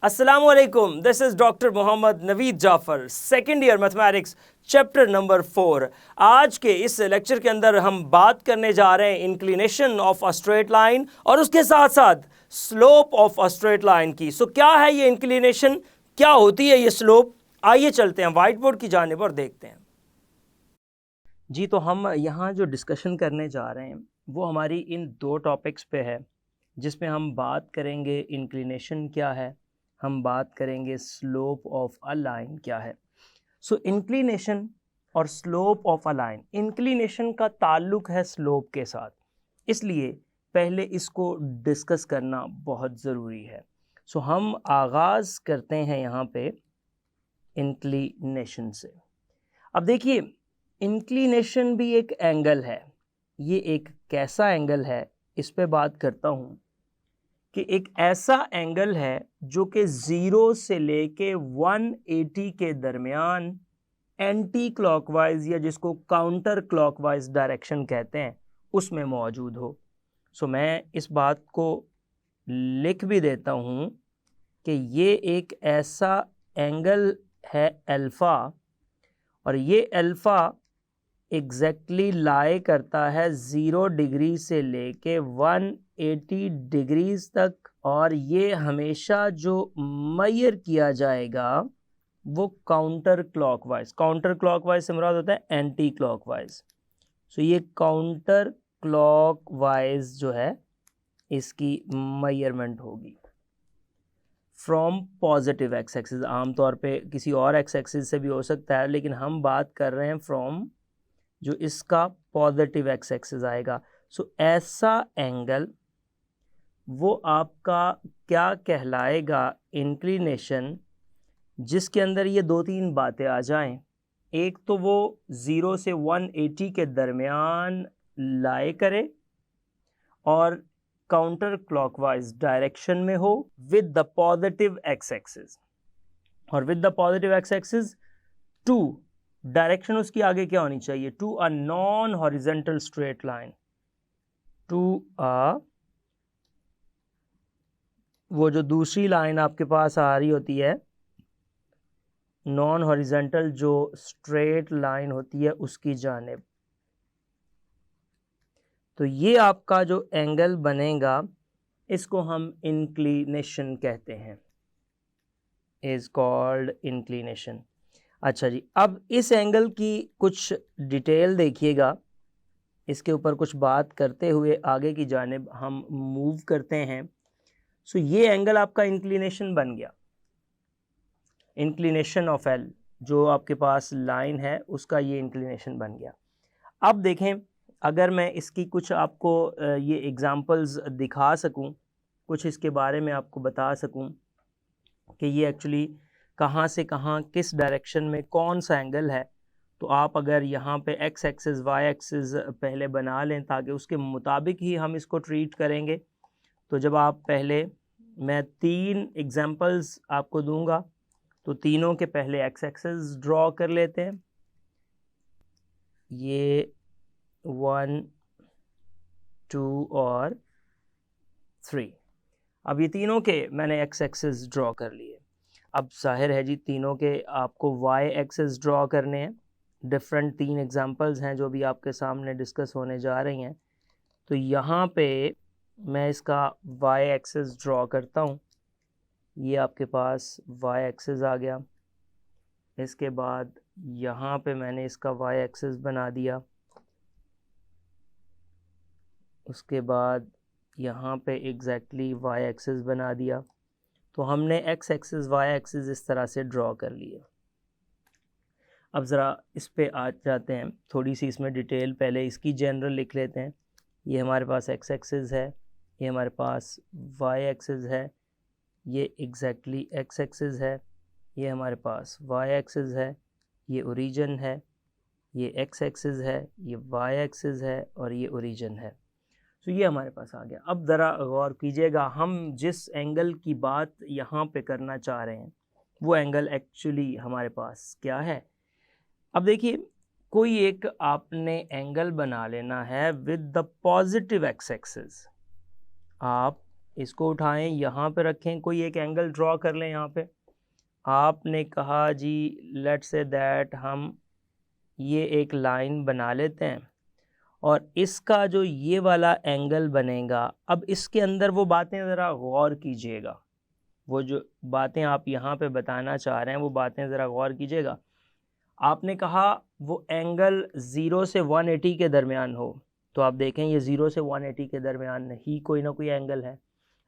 Assalamualaikum. This is Dr. Mohammad Naveed Jafar, second year mathematics chapter number 4। आज के इस lecture के अंदर हम बात करने जा रहे हैं inclination of a straight line और उसके साथ साथ slope of a straight line की। सो क्या है ये इंक्लिनेशन, क्या होती है ये स्लोप? आइए चलते हैं व्हाइट बोर्ड की जानिब और देखते हैं। जी, तो हम यहाँ जो डिस्कशन करने जा रहे हैं वो हमारी इन दो टॉपिक्स पे है, जिसमें हम बात करेंगे इंक्लिनेशन क्या है, हम बात करेंगे स्लोप ऑफ अ लाइन क्या है। सो इंक्लिनेशन और slope of a line, inclination का ताल्लुक है स्लोप के साथ, इसलिए पहले इसको डिस्कस करना बहुत ज़रूरी है। सो हम आगाज़ करते हैं यहाँ पे इंक्लिनेशन से। अब देखिए, इंक्लिनेशन भी एक एंगल है। ये एक कैसा एंगल है, इस पे बात करता हूँ कि एक ऐसा एंगल है जो कि 0 से लेके 180 के दरमियान एंटी क्लॉकवाइज या जिसको काउंटर क्लॉकवाइज डायरेक्शन कहते हैं उसमें मौजूद हो। सो मैं इस बात को लिख भी देता हूँ कि ये एक ऐसा एंगल है अल्फ़ा, और ये अल्फ़ा एग्जैक्टली लाई करता है 0 डिग्री से लेके 180 डिग्रीज तक, और ये हमेशा जो मेजर किया जाएगा वो काउंटर क्लॉकवाइज। काउंटर क्लॉकवाइज से मुराद होता है एंटी क्लॉकवाइज। सो ये काउंटर क्लॉकवाइज जो है इसकी मेजरमेंट होगी फ्रॉम पॉजिटिव एक्स एक्सिस। आमतौर पे किसी और एक्स एक्सिस से भी हो सकता है, लेकिन हम बात कर रहे हैं फ्रॉम जो इसका पॉजिटिव एक्स एक्सिस आएगा। सो ऐसा एंगल वो आपका क्या कहलाएगा, इंक्लिनेशन, जिसके अंदर ये दो तीन बातें आ जाएं। एक तो वो 0 से 180 के दरमियान लाए करे और काउंटर क्लॉकवाइज डायरेक्शन में हो with the positive X axis, और with the positive X axis to direction उसकी आगे क्या होनी चाहिए, to a non horizontal straight line, to a वो जो दूसरी लाइन आपके पास आ रही होती है नॉन हॉरिजेंटल जो स्ट्रेट लाइन होती है उसकी जानिब। तो ये आपका जो एंगल बनेगा इसको हम इंक्लिनेशन कहते हैं, इज कॉल्ड इंक्लिनेशन। अच्छा जी, अब इस एंगल की कुछ डिटेल देखिएगा। इसके ऊपर कुछ बात करते हुए आगे की जानिब हम मूव करते हैं। सो ये एंगल आपका इंक्लिनेशन बन गया, इंक्लिनेशन ऑफ एल जो आपके पास लाइन है उसका ये इंक्लिनेशन बन गया। अब देखें, अगर मैं इसकी कुछ आपको ये एग्जांपल्स दिखा सकूं, कुछ इसके बारे में आपको बता सकूं कि ये एक्चुअली कहाँ से कहाँ किस डायरेक्शन में कौन सा एंगल है, तो आप अगर यहाँ पे एक्स एक्सिस वाई एक्सिस पहले बना लें ताकि उसके मुताबिक ही हम इसको ट्रीट करेंगे। तो जब आप पहले, मैं 3 एग्जांपल्स आपको दूंगा, तो तीनों के पहले एक्स एक्सिस ड्रॉ कर लेते हैं। ये 1, 2 और 3। अब ये तीनों के मैंने एक्स एक्सिस ड्रॉ कर लिए। अब जाहिर है जी, तीनों के आपको वाई एक्सिस ड्रॉ करने हैं। डिफरेंट 3 एग्जांपल्स हैं जो भी आपके सामने डिस्कस होने जा रही हैं। तो यहाँ पे मैं इसका वाई एक्सिस ड्रॉ करता हूँ। ये आपके पास वाई एक्सिस आ गया। इसके बाद यहाँ पे मैंने इसका वाई एक्सिस बना दिया। उसके बाद यहाँ पे एग्जैक्टली वाई एक्सिस बना दिया। तो हमने एक्स एक्सिस वाई एक्सिस इस तरह से ड्रॉ कर लिए। अब ज़रा इस पे आ जाते हैं, थोड़ी सी इसमें डिटेल, पहले इसकी जनरल लिख लेते हैं। ये हमारे पास एक्स एक्सिस है, ये हमारे पास वाई एक्सिस है, ये एग्जैक्टली एक्स एक्सिस है, ये हमारे पास वाई एक्सिस है, ये ओरिजिन है, ये एक्स एक्सिस है, ये वाई एक्सिस है, और ये ओरिजिन है। तो ये हमारे पास आ गया। अब ज़रा गौर कीजिएगा, हम जिस एंगल की बात यहाँ पे करना चाह रहे हैं वो एंगल एक्चुअली हमारे पास क्या है। अब देखिए, कोई एक आपने एंगल बना लेना है with the positive X axis. आप इसको उठाएं, यहाँ पे रखें, कोई एक एंगल ड्रॉ कर लें। यहाँ पे आपने कहा जी लेट्स से दैट हम ये एक लाइन बना लेते हैं और इसका जो ये वाला एंगल बनेगा, अब इसके अंदर वो बातें ज़रा गौर कीजिएगा, वो जो बातें आप यहाँ पे बताना चाह रहे हैं वो बातें ज़रा गौर कीजिएगा। आपने कहा वो एंगल 0 से 180 के दरमियान हो, तो आप देखें ये 0 से 180 के दरमियान ही कोई ना कोई एंगल है।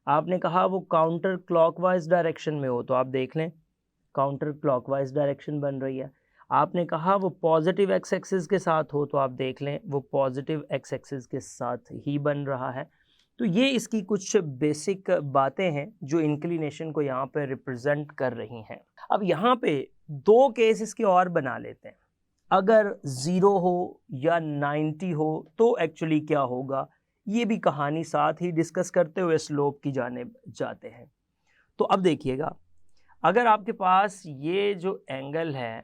आपने कहा वो काउंटर क्लॉकवाइज डायरेक्शन में हो, तो आप देख लें काउंटर क्लॉकवाइज डायरेक्शन बन रही है। आपने कहा वो पॉजिटिव एक्स एक्सिस के साथ हो, तो आप देख लें वो पॉजिटिव एक्स एक्सिस के साथ ही बन रहा है। तो ये इसकी कुछ बेसिक बातें हैं जो इंक्लिनेशन को यहाँ पे रिप्रेजेंट कर रही हैं। अब यहाँ पे दो केस इसके और बना लेते हैं। अगर 0 हो या 90 हो तो एक्चुअली क्या होगा, ये भी कहानी साथ ही डिस्कस करते हुए स्लोप की जानिब जाते हैं। तो अब देखिएगा, अगर आपके पास ये जो एंगल है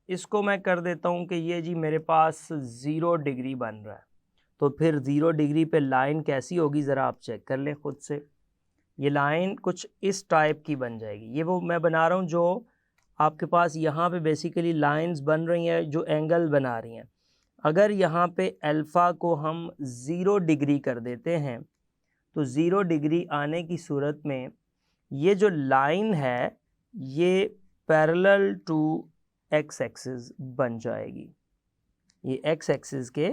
इसको मैं कर देता हूँ कि ये जी मेरे पास 0 डिग्री बन रहा है, तो फिर 0 डिग्री पे लाइन कैसी होगी ज़रा आप चेक कर लें खुद से। ये लाइन कुछ इस टाइप की बन जाएगी। ये वो मैं बना रहा हूँ जो आपके पास यहाँ पे बेसिकली लाइंस बन रही हैं जो एंगल बना रही हैं। अगर यहाँ पे अल्फ़ा को हम 0 डिग्री कर देते हैं तो 0 डिग्री आने की सूरत में ये जो लाइन है ये पैरेलल टू एक्स एक्सिस बन जाएगी, ये एक्स एक्सिस के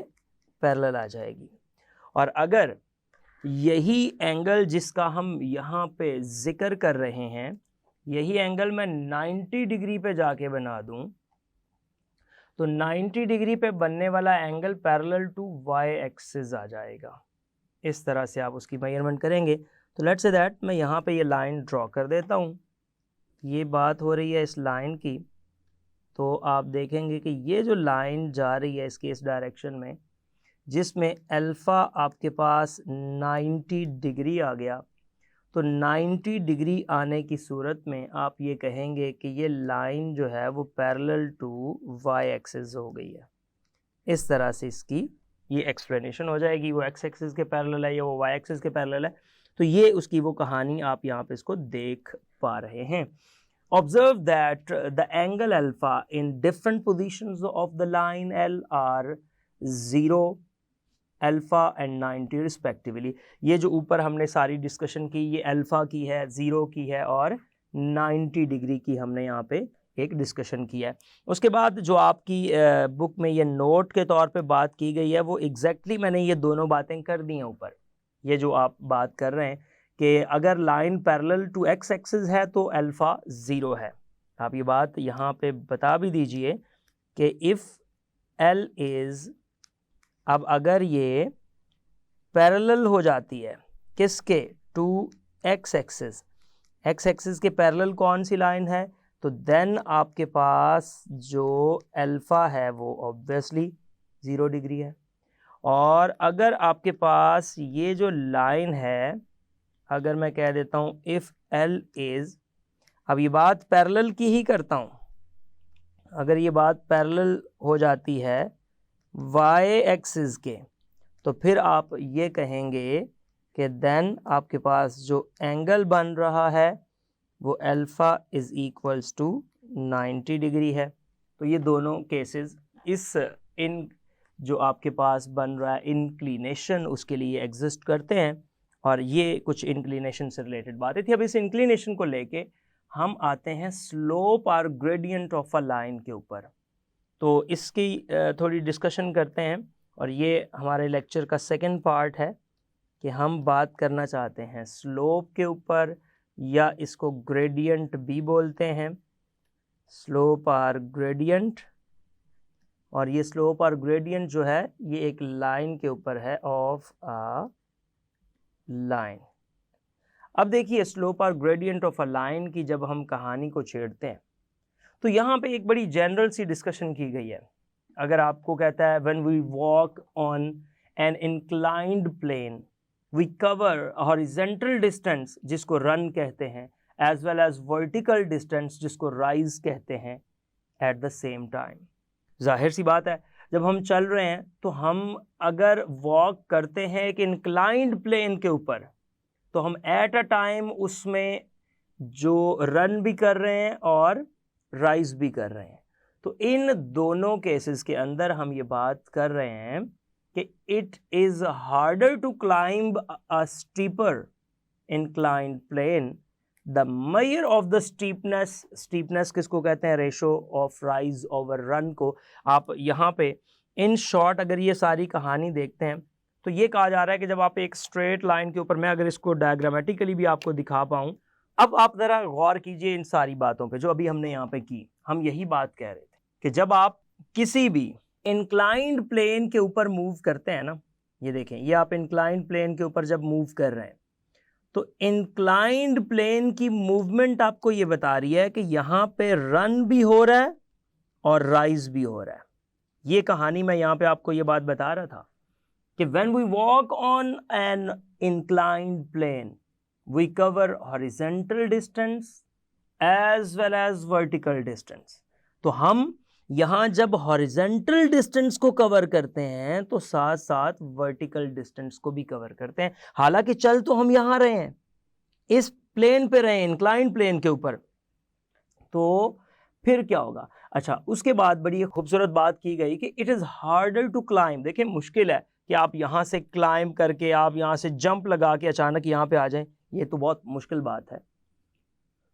पैरेलल आ जाएगी। और अगर यही एंगल जिसका हम यहाँ पे जिक्र कर रहे हैं, यही एंगल मैं 90 डिग्री पे जाके बना दूं, तो 90 डिग्री पे बनने वाला angle parallel to Y axis आ जाएगा। इस तरह से आप उसकी मेजरमेंट करेंगे। तो लेट्स से दैट मैं यहाँ पे ये लाइन ड्रॉ कर देता हूँ। ये बात हो रही है इस लाइन की, तो आप देखेंगे कि ये जो लाइन जा रही है इसके इस डायरेक्शन में, जिसमें अल्फ़ा आपके पास 90 डिग्री आ गया, तो 90 डिग्री आने की सूरत में आप ये कहेंगे कि ये लाइन जो है वो पैरेलल टू वाई एक्सिस हो गई है। इस तरह से इसकी ये एक्सप्लेनेशन हो जाएगी, वो एक्स एक्सिस के पैरेलल है या वो वाई एक्सिस के पैरेलल है। तो ये उसकी वो कहानी आप यहाँ पे इसको देख पा रहे हैं। Observe that the angle alpha in different positions of the line L are 0, alpha and 90 respectively. ये जो ऊपर हमने सारी डिस्कशन की ये अल्फ़ा की है, 0 की है और 90 डिग्री की हमने यहाँ पे एक डिस्कशन किया है। उसके बाद जो आपकी बुक में ये नोट के तौर पे बात की गई है वो एग्जैक्टली मैंने ये दोनों बातें कर दी हैं ऊपर। ये जो आप बात कर रहे हैं कि अगर line parallel to X axis है तो अल्फ़ा 0 है, आप ये बात यहाँ पे बता भी दीजिए कि इफ़ एल इज़, अब अगर ये पैरेलल हो जाती है किसके, to X axis, X axis के पैरेलल कौन सी लाइन है, तो देन आपके पास जो अल्फ़ा है वो ऑब्वियसली 0 डिग्री है। और अगर आपके पास ये जो लाइन है, अगर मैं कह देता हूँ इफ़ एल इज़, अब ये बात पैरेलल की ही करता हूँ, अगर ये बात पैरेलल हो जाती है वाई एक्सिस के, तो फिर आप ये कहेंगे कि देन आपके पास जो एंगल बन रहा है वो alpha is equals to 90 degree है। तो ये दोनों केसेस इन जो आपके पास बन रहा है इंक्लिनेशन उसके लिए एग्जिस्ट करते हैं। और ये कुछ इंक्लिनेशन से रिलेटेड बातें थी। अब इस इंक्लिनेशन को लेके हम आते हैं स्लोप और ग्रेडियंट ऑफ अ लाइन के ऊपर। तो इसकी थोड़ी डिस्कशन करते हैं और ये हमारे लेक्चर का सेकंड पार्ट है कि हम बात करना चाहते हैं स्लोप के ऊपर, या इसको ग्रेडियंट भी बोलते हैं, स्लोप और ग्रेडियंट। और ये स्लोप और ग्रेडियंट जो है ये एक लाइन के ऊपर है, ऑफ अ लाइन। अब देखिए स्लोप और ग्रेडियंट ऑफ अ लाइन की जब हम कहानी को छेड़ते हैं तो यहाँ पे एक बड़ी जनरल सी डिस्कशन की गई है। अगर आपको कहता है when we walk on an inclined plane we cover horizontal distance जिसको रन कहते हैं, as well as vertical distance जिसको राइज कहते हैं एट द सेम टाइम। जाहिर सी बात है जब हम चल रहे हैं तो हम अगर वॉक करते हैं एक इंक्लाइंड प्लेन के ऊपर तो हम एट अ टाइम उसमें जो रन भी कर रहे हैं और राइज भी कर रहे हैं। तो इन दोनों केसेस के अंदर हम ये बात कर रहे हैं कि it is harder to climb a steeper inclined plane. The measure of the steepness किसको कहते हैं? Ratio of rise over run को। आप यहाँ पे इन शॉर्ट अगर ये सारी कहानी देखते हैं तो ये कहा जा रहा है कि जब आप एक स्ट्रेट लाइन के ऊपर, मैं अगर इसको डायग्रामेटिकली भी आपको दिखा पाऊं, अब आप जरा गौर कीजिए इन सारी बातों पे जो अभी हमने यहाँ पे की। हम यही बात कह रहे थे कि जब आप किसी भी इंक्लाइंड प्लेन के ऊपर मूव करते हैं ना, ये देखें, ये आप इंक्लाइंड प्लेन के ऊपर जब मूव कर रहे हैं तो इंक्लाइंड प्लेन की मूवमेंट आपको ये बता रही है कि यहाँ पे रन भी हो रहा है और राइज भी हो रहा है। ये कहानी मैं यहाँ पे आपको ये बात बता रहा था कि when we walk on an inclined plane we cover horizontal distance as well as vertical distance। तो हम यहाँ जब हॉरिजेंटल डिस्टेंस को कवर करते हैं तो साथ साथ वर्टिकल डिस्टेंस को भी कवर करते हैं। हालांकि चल तो हम यहाँ रहे हैं, इस प्लेन पे रहे हैं, इंक्लाइंड प्लेन के ऊपर, तो फिर क्या होगा? अच्छा, उसके बाद बड़ी खूबसूरत बात की गई कि it is harder to climb. देखिए, मुश्किल है कि आप यहाँ से क्लाइंब करके, आप यहाँ से जंप लगा के अचानक यहाँ पे आ जाएं, ये तो बहुत मुश्किल बात है।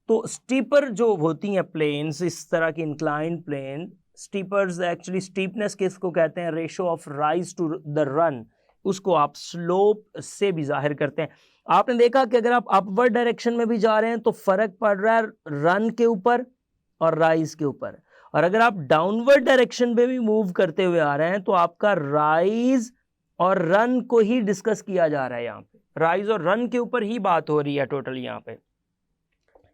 तो स्टीपर जो होती हैं प्लेन्स, इस तरह की inclined plane, steepers actually steepness किसको कहते हैं? Ratio of rise to the run, उसको आप स्लोप से भी जाहिर करते हैं। आपने देखा कि अगर आप अपवर्ड डायरेक्शन में भी जा रहे हैं तो फर्क पड़ रहा है रन के ऊपर और राइज के ऊपर, और अगर आप डाउनवर्ड डायरेक्शन में भी मूव करते हुए आ रहे हैं तो आपका राइज और रन को ही डिस्कस किया जा रहा है। यहाँ पे राइज और रन के ऊपर ही बात हो रही है टोटल यहाँ पे।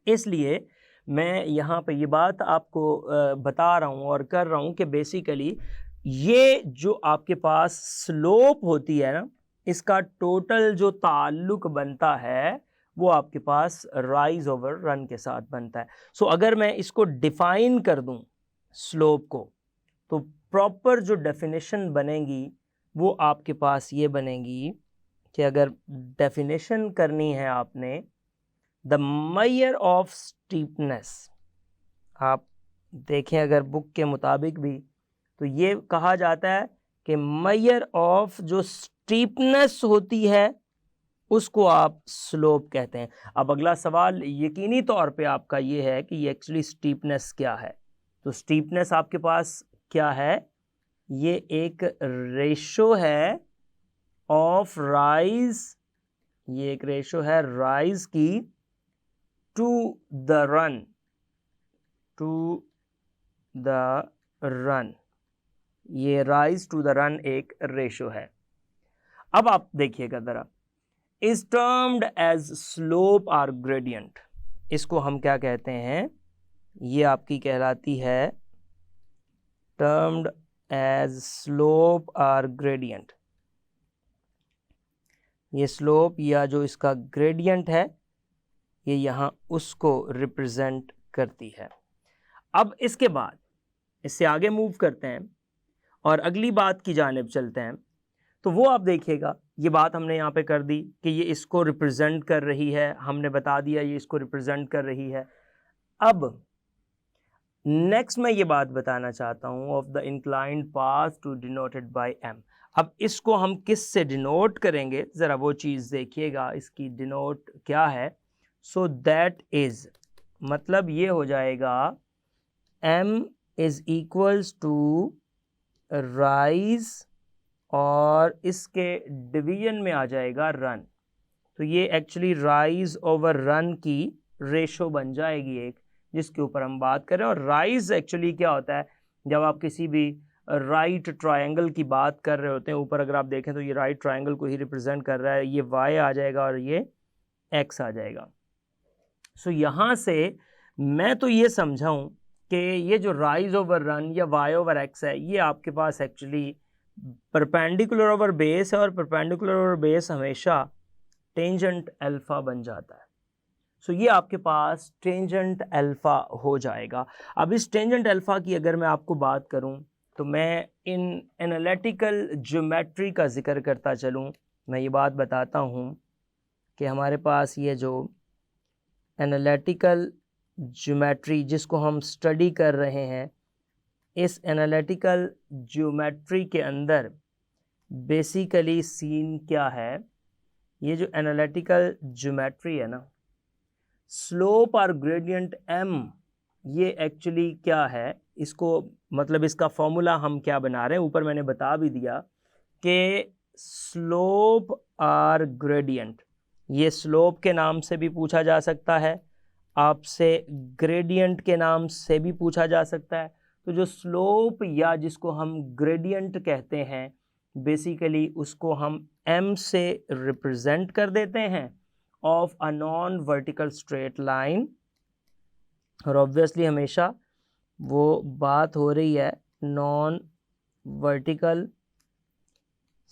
इसलिए मैं यहाँ पे ये बात आपको बता रहा हूँ और कर रहा हूँ कि बेसिकली ये जो आपके पास स्लोप होती है ना, इसका टोटल जो ताल्लुक बनता है वो आपके पास राइज ओवर रन के साथ बनता है। सो अगर मैं इसको डिफाइन कर दूं स्लोप को, तो प्रॉपर जो डेफिनेशन बनेगी वो आपके पास ये बनेगी कि अगर डेफिनेशन करनी है आपने, द मेजर ऑफ स्टीपनेस, आप देखें अगर बुक के मुताबिक भी तो ये कहा जाता है कि मेजर ऑफ जो स्टीपनेस होती है उसको आप स्लोप कहते हैं। अब अगला सवाल यकीनी तौर पे आपका ये है कि ये एक्चुअली स्टीपनेस क्या है। तो स्टीपनेस आपके पास क्या है? ये एक रेशो है ऑफ राइज, ये एक रेशो है राइज की to the run, to the run, ये राइज टू द रन एक रेशो है। अब आप देखिएगा जरा, is termed as slope or gradient, इसको हम क्या कहते हैं? ये आपकी कहलाती है termed as slope or gradient. ये स्लोप या जो इसका ग्रेडियंट है ये यहाँ उसको रिप्रेजेंट करती है। अब इसके बाद इससे आगे मूव करते हैं और अगली बात की जानिब चलते हैं। तो वो आप देखिएगा, ये बात हमने यहाँ पे कर दी कि ये इसको रिप्रेजेंट कर रही है, हमने बता दिया ये इसको रिप्रेजेंट कर रही है। अब नेक्स्ट मैं ये बात बताना चाहता हूँ of the inclined path to denoted by M. अब इसको हम किस से डिनोट करेंगे, ज़रा वो चीज़ देखिएगा, इसकी डिनोट क्या है। सो दैट इज़, मतलब ये हो जाएगा m is equals to rise और इसके डिवीजन में आ जाएगा रन। तो ये एक्चुअली राइज ओवर रन की रेशो बन जाएगी एक, जिसके ऊपर हम बात करें। और राइज एक्चुअली क्या होता है? जब आप किसी भी राइट ट्रायंगल की बात कर रहे होते हैं, ऊपर अगर आप देखें तो ये राइट ट्रायंगल को ही रिप्रेजेंट कर रहा है, ये y आ जाएगा और ये x आ जाएगा। सो यहाँ से मैं तो ये समझाऊँ कि ये जो राइज ओवर रन या y ओवर x है, ये आपके पास एक्चुअली परपेंडिकुलर ओवर बेस है, और परपेंडिकुलर ओवर बेस हमेशा टेंजेंट अल्फा बन जाता है। सो ये आपके पास टेंजेंट अल्फा हो जाएगा। अब इस टेंजेंट अल्फा की अगर मैं आपको बात करूं तो मैं इन एनालिटिकल ज्योमेट्री का जिक्र करता चलूं। मैं ये बात बताता हूं कि हमारे पास ये जो एनालिटिकल ज्योमेट्री जिसको हम स्टडी कर रहे हैं, इस एनालिटिकल ज्योमेट्री के अंदर बेसिकली सीन क्या है, ये जो एनालिटिकल ज्योमेट्री है ना, स्लोप और ग्रेडियंट m, ये एक्चुअली क्या है, इसको मतलब इसका फॉर्मूला हम क्या बना रहे हैं, ऊपर मैंने बता भी दिया कि स्लोप और ग्रेडियंट, ये स्लोप के नाम से भी पूछा जा सकता है, आपसे ग्रेडियंट के नाम से भी पूछा जा सकता है। तो जो स्लोप या जिसको हम ग्रेडियंट कहते हैं, बेसिकली उसको हम m से रिप्रेजेंट कर देते हैं of a non vertical straight line. और ऑब्वियसली हमेशा वो बात हो रही है नॉन वर्टिकल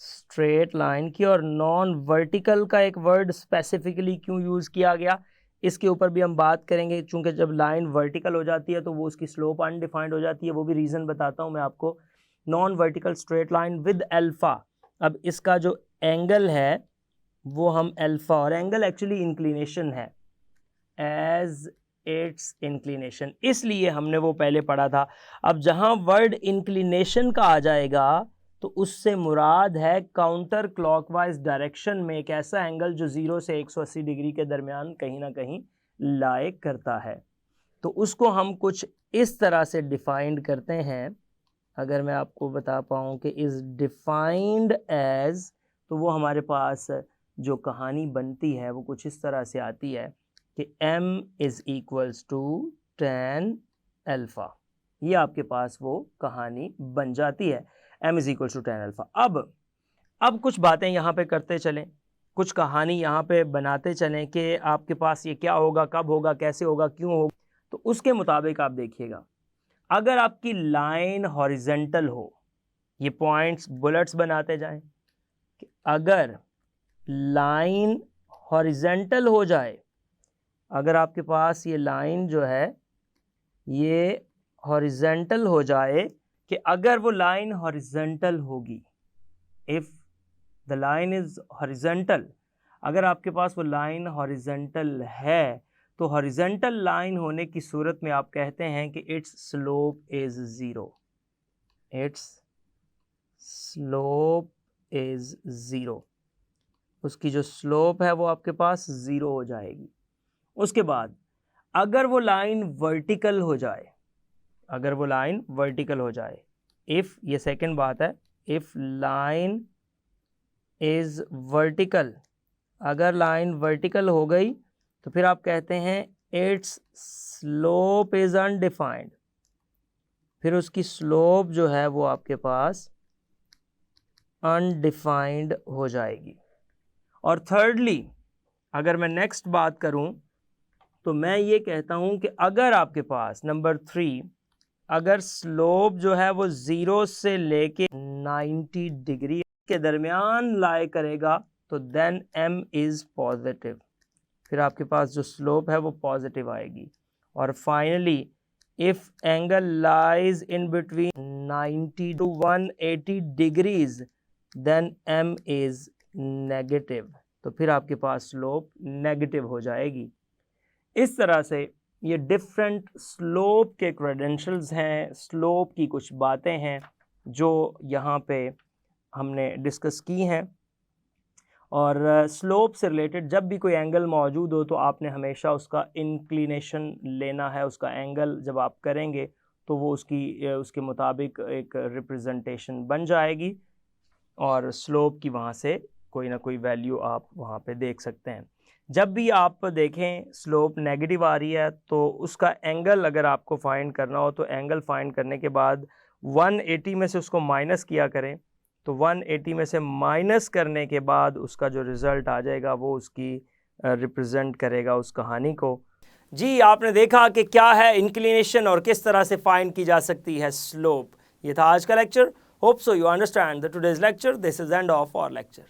स्ट्रेट लाइन की, और नॉन वर्टिकल का एक वर्ड स्पेसिफिकली क्यों यूज़ किया गया इसके ऊपर भी हम बात करेंगे, चूँकि जब लाइन वर्टिकल हो जाती है तो वो उसकी स्लोप अनडिफाइंड हो जाती है, वो भी रीज़न बताता हूँ मैं आपको। Non vertical straight line with alpha, अब इसका जो एंगल है वो हम अल्फ़ा, और एंगल एक्चुअली इंक्लिनेशन है, एज इट्स इंक्लिनेशन, इसलिए हमने वो पहले पढ़ा था। अब जहाँ वर्ड इंक्लिनेशन का आ जाएगा तो उससे मुराद है काउंटर क्लॉकवाइज डायरेक्शन में एक ऐसा एंगल जो 0 से 180 डिग्री के दरमियान कहीं ना कहीं लाए करता है। तो उसको हम कुछ इस तरह से डिफाइंड करते हैं, अगर मैं आपको बता पाऊँ कि इज़ डिफाइंड एज, तो वो हमारे पास जो कहानी बनती है वो कुछ इस तरह से आती है कि m is equals to tan alpha, ये आपके पास वो कहानी बन जाती है, m is equals to tan alpha. अब कुछ बातें यहाँ पे करते चलें, कुछ कहानी यहाँ पे बनाते चलें कि आपके पास ये क्या होगा, कब होगा, कैसे होगा, क्यों होगा। तो उसके मुताबिक आप देखिएगा, अगर आपकी लाइन हॉरिजेंटल हो, ये पॉइंट्स बुलेट्स बनाते जाएं कि अगर लाइन हॉरिजेंटल हो जाए, अगर आपके पास ये लाइन जो है ये हॉरिजेंटल हो जाए, कि अगर वो लाइन हॉरिजेंटल होगी, if the line is horizontal, अगर आपके पास वो लाइन हॉरिजेंटल है, तो हॉरिजेंटल लाइन होने की सूरत में आप कहते हैं कि it's slope is zero, it's slope is zero, उसकी जो स्लोप है वो आपके पास ज़ीरो हो जाएगी। उसके बाद अगर वो लाइन वर्टिकल हो जाए, अगर वो लाइन वर्टिकल हो जाए, इफ़, ये सेकंड बात है, इफ़ लाइन इज़ वर्टिकल, अगर लाइन वर्टिकल हो गई तो फिर आप कहते हैं इट्स स्लोप इज़ अनडिफाइंड, फिर उसकी स्लोप जो है वो आपके पास अनडिफाइंड हो जाएगी। और थर्डली, अगर मैं नेक्स्ट बात करूं तो मैं ये कहता हूं कि अगर आपके पास नंबर 3, अगर स्लोप जो है वो 0 से लेके 90 डिग्री के दरमियान लाए करेगा तो देन m इज़ पॉजिटिव, फिर आपके पास जो स्लोप है वो पॉजिटिव आएगी। और finally if angle lies in between 90 to 180 degrees then m is negative, तो फिर आपके पास स्लोप नेगेटिव हो जाएगी। इस तरह से ये डिफरेंट स्लोप के क्रेडेंशियल्स हैं, स्लोप की कुछ बातें हैं जो यहाँ पे हमने डिस्कस की हैं। और स्लोप से रिलेटेड जब भी कोई एंगल मौजूद हो तो आपने हमेशा उसका इंक्लिनेशन लेना है, उसका एंगल जब आप करेंगे तो वो उसके मुताबिक एक रिप्रेजेंटेशन बन जाएगी और स्लोप की वहाँ से कोई ना कोई वैल्यू आप वहाँ पे देख सकते हैं। जब भी आप देखें स्लोप नेगेटिव आ रही है तो उसका एंगल अगर आपको फाइंड करना हो तो एंगल फाइंड करने के बाद 180 में से उसको माइनस किया करें, तो 180 में से माइनस करने के बाद उसका जो रिज़ल्ट आ जाएगा वो उसकी रिप्रेजेंट करेगा उस कहानी को। जी, आपने देखा कि क्या है इंक्लिनेशन और किस तरह से फाइंड की जा सकती है स्लोप। ये था आज का lecture. Hope so you understand the today's lecture. This is end of our lecture.